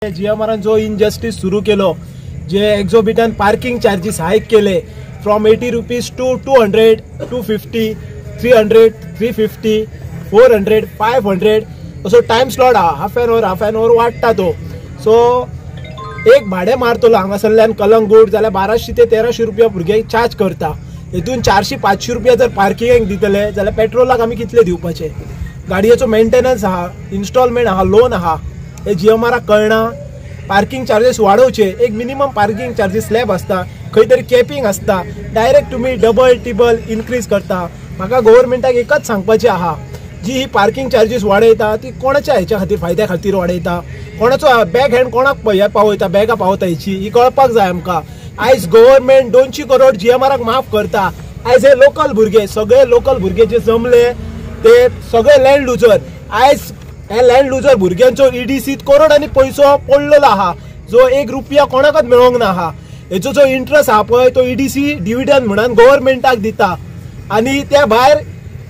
GMR जो injustice सुरू केलो, जे एक्झॉर्बिटंट parking charges hike केले फ्रॉम 80 रुपीज टू 200, 250, 300, 350, 400, 500 असो टाइम स्लॉट हा हाफ एन अवर वाढता तो. सो एक भाडे मारतलो हांगासरल्यान कलंगूट जाल्यार 1200 ते 1300 रुपया भुरग्यांक चार्ज करता. हेतून 400-500 रुपया जर पार्किंगाक दितले जाल्यार पेट्रोलाक आमी कितले दिवपाचे. गाडयेचो मेंटेनन्स आहा, इन्स्टॉलमेंट आहा, लोन आहा, हे GMRक कळना. पार्किंग चार्जेस वाढवचे, एक मिनिमम पार्किंग चार्जेस स्लॅब असता, खंय तरी कॅपिंग असता, डायरेक्ट तुम्ही डबल टिबल इन्क्रीज करता. म्हाका गव्हर्नमेंटाक एकच सांगपाचें आहा, जी ही पार्किंग चार्जेस वाडयता ती कोणाच्या हेच्या खातीर फायद्या खातीर वाडयता, कोणाचो बॅक हँड कोणाक हे पावयता, बॅगा पावता हेची ही कळपाक जाय आमकां. आयज गव्हर्नमेंट 200 करोड GMRक माफ करता. आयज हे लोकल भुरगे, सगळे लोकल भुरगे जे जमले ते सगळे लँड लुजर. आयज हे लँड लुजर भुरग्यांचो EDCत करोडांनी पैसो पडलेलो आहा, जो 1 रुपया कोणाकच मेळोंक ना आहा. हेचो जो इंट्रस्ट आहा पळय तो EDC डिव्हिडंड म्हणून गव्हर्नमेंटाक दिता. आणि त्या भायर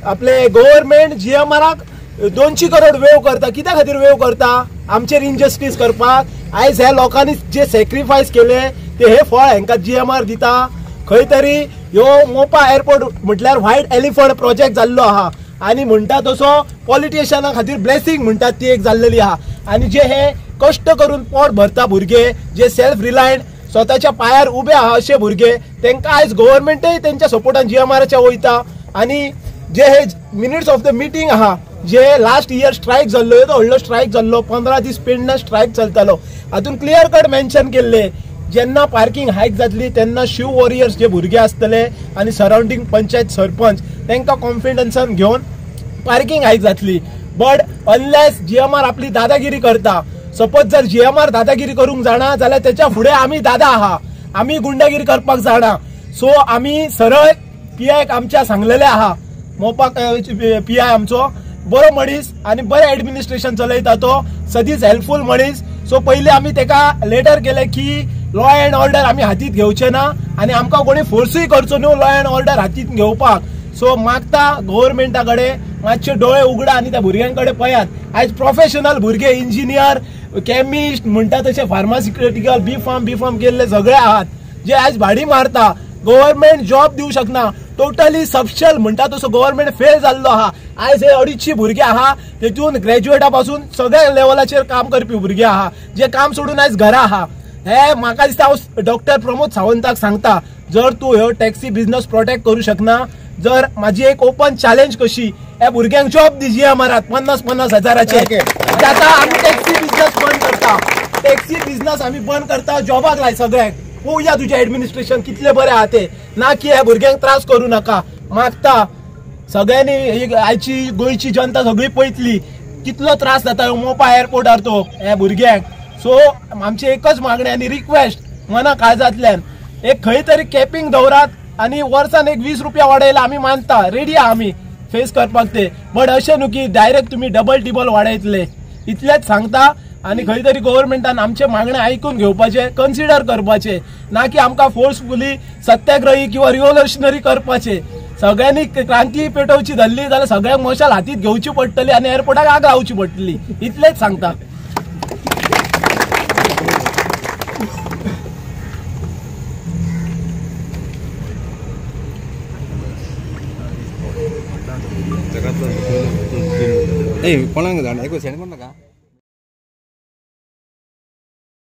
आपले गव्हर्नमेंट GMRक 200 करोड वेव करता. कित्या खातीर वेव करता? आमचेर इनजस्टीस करपाक. आयज ह्या लोकांनी जे सॅक्रिफायस केले ते हे फळ हांकां GMR दिता. खंय तरी ह्यो मोपा एअरपोर्ट म्हटल्यार व्हायट एलिफंट प्रोजेक्ट जाल्लो आहा आणि म्हणटा तसो पॉलिटिशियना खातीर ब्लेसिंग म्हणटात ती एक जाल्लेली आहा. आणि जे हे कष्ट करून पोट भरता भुरगे, जे सेल्फ रिलायंट स्वताच्या पायार उबे आहा असे भुरगे, तांकां आयज गव्हर्नमेंटय त्यांच्या सपोर्टान GMRच्या वयता. आणि जे हे मिनिट्स ऑफ द मिटींग आहा, जे लास्ट इयर स्ट्रायक जाल्लो, तो व्हडलो स्ट्रायक जाल्लो, 15 दीस पेंडन स्ट्रायक चलतालो, हातून क्लियर कट मेन्शन केल्ले जेन्ना पार्किंग हायक जातली तेन्ना शिव वॉरियर्स जे भुरगे आसतले आणि सराउंडिंग पंचायत सरपंच तांकां कॉन्फिडन्सान घेवन पार्किंग हायक जातली. बट अनलेस GMR आपली दादागिरी करता, सपोज जर GMR दादागिरी करूंक जाणा जाल्यार त्याच्या फुडें आमी दादा आहा, आमी गुंडागिरी करपाक जाणा. सो आमी सरळ PIक आमच्या सांगलेले आहा. मोपा PI आमचो बरो मनीस आणि बरें ऍडमिनिस्ट्रेशन चलयता, तो सदीच हेल्पफुल मनीस. सो पयलीं आमी तेका लेटर केले की लॉ अँड ऑर्डर आमी हातीत घेवचे ना आणि आमकां कोणी फोर्सूय करचो न्हू लॉ अँड ऑर्डर हातीत घेवपाक. सो मागता गव्हर्नमेंटा कडेन मातशे डोळे उगडा आणि त्या भुरग्यांकडे पळयात. आयज प्रोफेशनल भुरगे, इंजिनियर, केमिस्ट म्हणटा तशे फार्मास्युटिकल, बी फार्म केल्ले सगळे आहात, जे आयज भाडी मारता. गव्हर्नमेंट जॉब दिवं शकना, टोटली सबशल म्हणटा तसो गव्हर्नमेंट फेल जाल्लो आहा. आयज हे 250 भुरगे आहा, तेतून ग्रॅज्युएटा पासून सगळ्या लेवलाचेर काम करपी भुरगे आहा, जे काम सोडून आयज घरा आहा. हे म्हाका दिसता हांव डॉक्टर प्रमोद सावंताक सांगता, जर तूं ह्यो टॅक्सी बिझनेस प्रोटेक्ट करूं शकना, जर माझी एक ओपन चॅलेंज कशी, ह्या भुरग्यांक जॉब दी GMRात 50-50 हजाराचे. आता आमी टॅक्सी बिझनेस बंद करता, टॅक्सी बिझनेस आमी बंद करता, जॉबाक लाय सगळ्यांक. पळोवया तुझे ऍडमिनिस्ट्रेशन कितले बरे आहा ते, ना की ह्या भुरग्यांक त्रास करूं नाका. मागता सगळ्यांनी, आयची गोंयची जनता सगळी पळयतली कितलो त्रास जाता मोपा एअरपोर्टार तो ह्या भुरग्यांक. सो आमची एकच मागणी आणि रिक्वेस्ट मना काळजांतल्यान, एक खंय तरी कॅपिंग दवरात आणि वर्सान एक 20 रुपया वाडयला आमी मानता, रेडी आहा आमी फेस करपाक ते. बट अशें न्हू की डायरेक्ट तुम्ही डबल टिबल वाडयतले. इतलेच सांगता. आणि खंय तरी गव्हर्नमेंटान आमचे मागणे ऐकून घेवपाचे, कन्सिडर करपाचे, ना की आमकां फोर्सफुली सत्याग्रही किंवा रिव्होल्युशनरी करपाचे. सगळ्यांनी क्रांती पेटोवची धरली जाल्यार सगळ्यांक मशाल हातीत घेवची पडटली आणि एअरपोर्टाक आग लावची पडटली. इतलेच सांगता. कोणाक जाण एक सेंड कोण नाका.